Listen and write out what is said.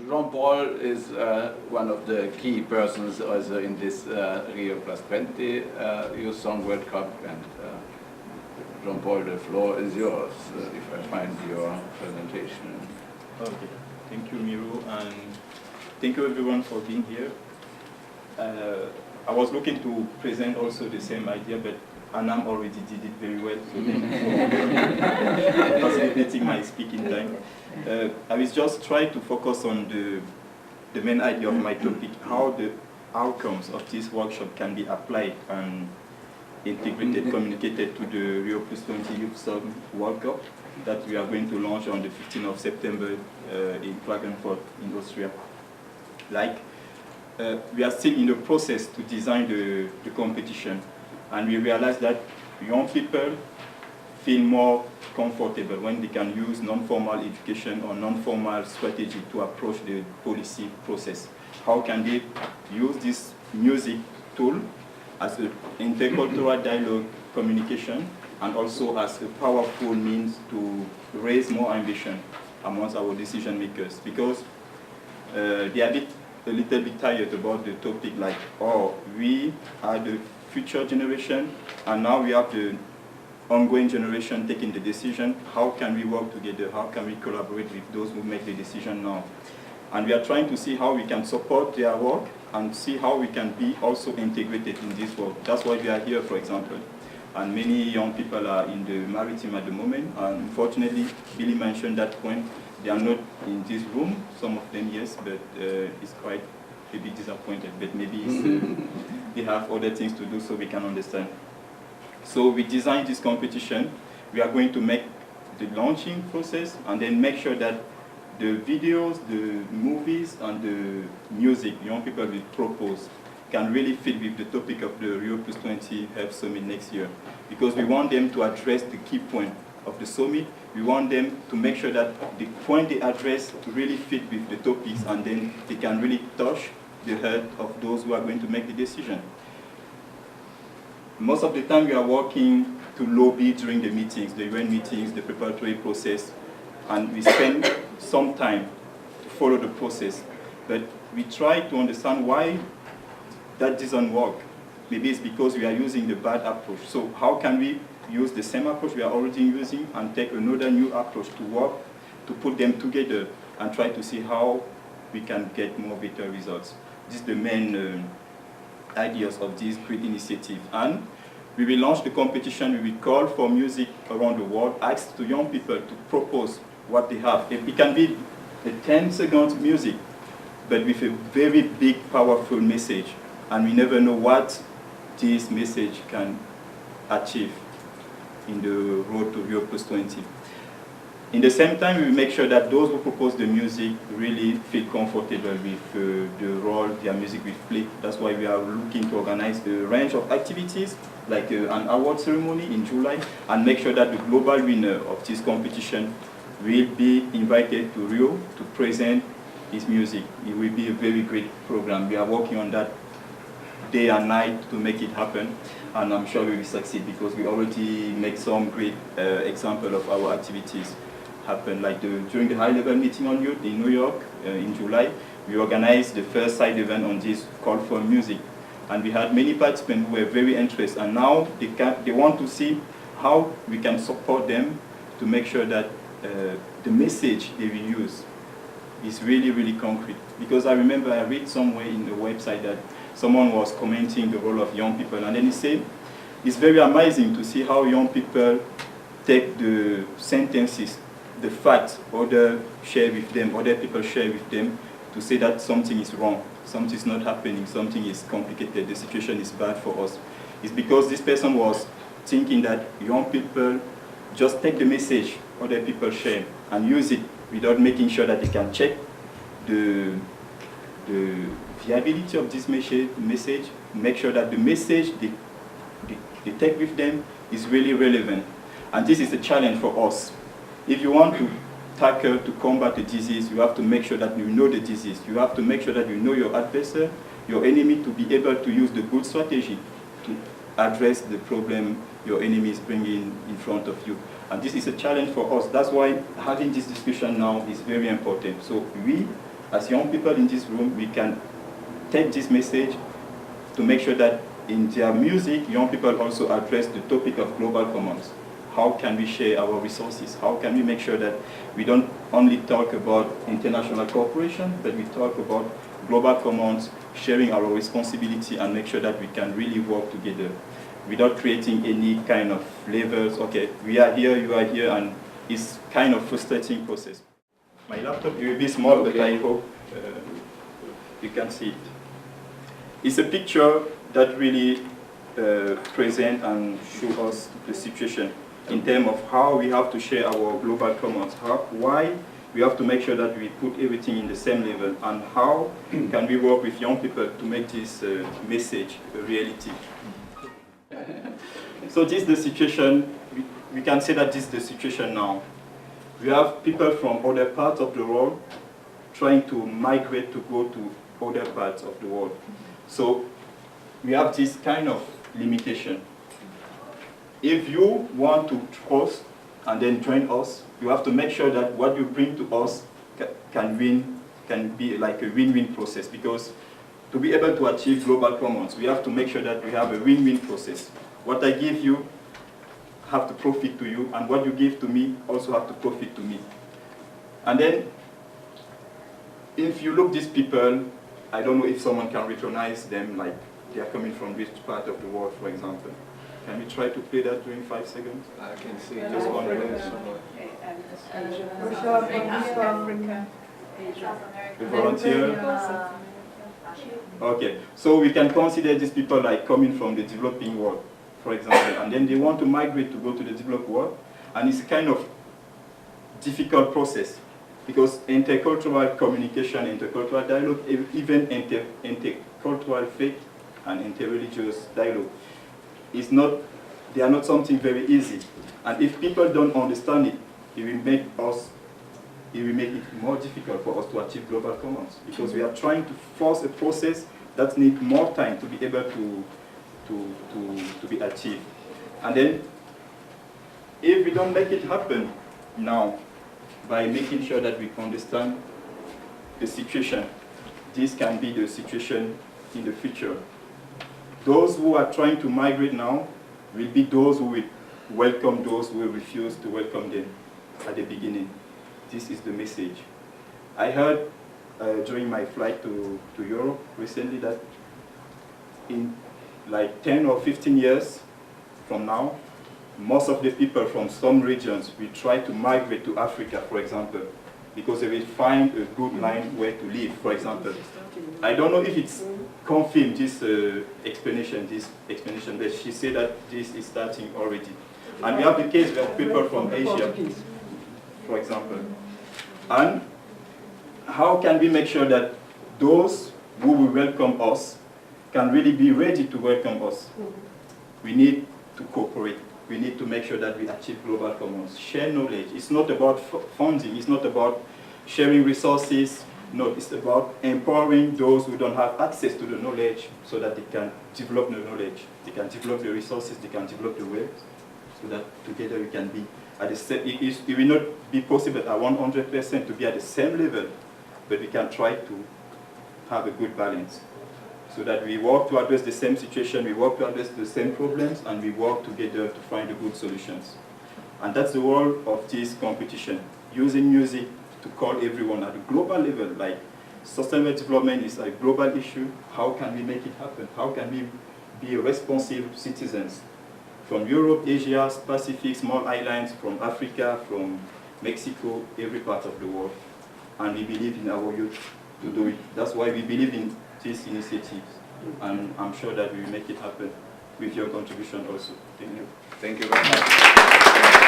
Jean-Paul is one of the key persons also in this Rio Plus 20 Youth Song World Cup, and Jean-Paul, the floor is yours if I find your presentation. Okay, thank you, Miru, and thank you everyone for being here. I was looking to present also the same idea, but Anam already did it very well, so thank you for facilitating my speaking time. I will just try to focus on the main idea of my topic, how the outcomes of this workshop can be applied and integrated, communicated to the Rio Plus 20 Youth Song World Cup that we are going to launch on the 15th of September in Klagenfurt in Austria. We are still in the process to design the competition, and we realize that young people feel more comfortable when they can use non-formal education or non-formal strategy to approach the policy process. How can they use this music tool as an intercultural dialogue communication and also as a powerful means to raise more ambition amongst our decision makers? Because they are a little bit tired about the topic, like, oh, we are the future generation and now we have the ongoing generation taking the decision. How can we work together? How can we collaborate with those who make the decision now? And we are trying to see how we can support their work and see how we can be also integrated in this work. That's why we are here, for example. And many young people are in the maritime at the moment. And unfortunately, Billy mentioned that point. They are not in this room. Some of them, yes, but it's quite a bit disappointed. But maybe they have other things to do so we can understand. So we designed this competition. We are going to make the launching process and then make sure that the videos, the movies, and the music young people will propose can really fit with the topic of the Rio Plus 20 Health Summit next year. Because we want them to address the key point of the summit. We want them to make sure that the point they address really fit with the topics, and then they can really touch the heart of those who are going to make the decision. Most of the time we are working to lobby during the meetings, the UN meetings, the preparatory process, and we spend some time to follow the process. But we try to understand why that doesn't work. Maybe it's because we are using the bad approach. So how can we use the same approach we are already using and take another new approach to work, to put them together and try to see how we can get more better results. This is the main ideas of this great initiative. And we will launch the competition. We will call for music around the world, ask to young people to propose what they have. It can be a 10-second music, but with a very big, powerful message. And we never know what this message can achieve in the road to Rio Plus 20. In the same time, we make sure that those who propose the music really feel comfortable with the role their music will play. That's why we are looking to organize a range of activities, like an award ceremony in July, and make sure that the global winner of this competition will be invited to Rio to present his music. It will be a very great program. We are working on that day and night to make it happen, and I'm sure we will succeed because we already make some great example of our activities happen. Like during the high-level meeting on youth in New York in July, we organized the first side event on this call for music, and we had many participants who were very interested, and now they want to see how we can support them to make sure that the message they will use is really, really concrete. Because I remember I read somewhere in the website that someone was commenting the role of young people, and then he said, it's very amazing to see how young people take the sentences, the facts other share with them, other people share with them, to say that something is wrong, something is not happening, something is complicated, the situation is bad for us. It's because this person was thinking that young people just take the message other people share and use it without making sure that they can check the viability of this message, make sure that the message they take with them is really relevant. And this is a challenge for us. If you want to tackle, to combat the disease, you have to make sure that you know the disease. You have to make sure that you know your adversary, your enemy, to be able to use the good strategy to address the problem your enemy is bringing in front of you. And this is a challenge for us. That's why having this discussion now is very important. So we as young people in this room, we can take this message to make sure that in their music, young people also address the topic of global commons. How can we share our resources? How can we make sure that we don't only talk about international cooperation, but we talk about global commons, sharing our responsibility, and make sure that we can really work together without creating any kind of levels. Okay, we are here, you are here, and it's kind of frustrating process. My laptop will be small, but I hope you can see it. It's a picture that really presents and shows us the situation in terms of how we have to share our global commons, why we have to make sure that we put everything in the same level, and how can we work with young people to make this message a reality. So this is the situation, we can say that this is the situation now. We have people from other parts of the world trying to migrate to go to other parts of the world. So we have this kind of limitation. If you want to trust and then join us, you have to make sure that what you bring to us can be like a win-win process, because to be able to achieve global commons, we have to make sure that we have a win-win process. What I give you have to profit to you, and what you give to me also have to profit to me. And then, if you look these people, I don't know if someone can recognize them, like they are coming from which part of the world, for example. Can we try to play that during 5 seconds? I can see Just one minute. Africa, The volunteer? Okay, so we can consider these people like coming from the developing world, for example, and then they want to migrate to go to the developed world, and it's a kind of difficult process, because intercultural communication, intercultural dialogue, even intercultural faith and interreligious dialogue, they are not something very easy. And if people don't understand it, it will make it more difficult for us to achieve global commons, because we are trying to force a process that needs more time to be able to be achieved. And then, if we don't make it happen now, by making sure that we understand the situation, this can be the situation in the future. Those who are trying to migrate now will be those who will welcome those who will refuse to welcome them at the beginning. This is the message. I heard during my flight to Europe recently that in like 10 or 15 years from now, most of the people from some regions will try to migrate to Africa, for example, because they will find a good line where to live, for example. I don't know if it's confirmed, this explanation, but she said that this is starting already. And we have the case of people from Asia, for example. And how can we make sure that those who will welcome us can really be ready to welcome us? We need to cooperate. We need to make sure that we achieve global commons. Share knowledge. It's not about funding. It's not about sharing resources. No, it's about empowering those who don't have access to the knowledge so that they can develop the knowledge. They can develop the resources. They can develop the web, so that together we can be at the same. It will not be possible at 100% to be at the same level, but we can try to have a good balance, so that we work to address the same situation, we work to address the same problems, and we work together to find the good solutions. And that's the role of this competition, using music to call everyone at a global level, like sustainable development is a global issue. How can we make it happen? How can we be responsive citizens from Europe, Asia, Pacific, small islands, from Africa, from Mexico, every part of the world. And we believe in our youth to do it. That's why we believe in these initiatives, and I'm sure that we will make it happen with your contribution also. Thank you. Thank you very much.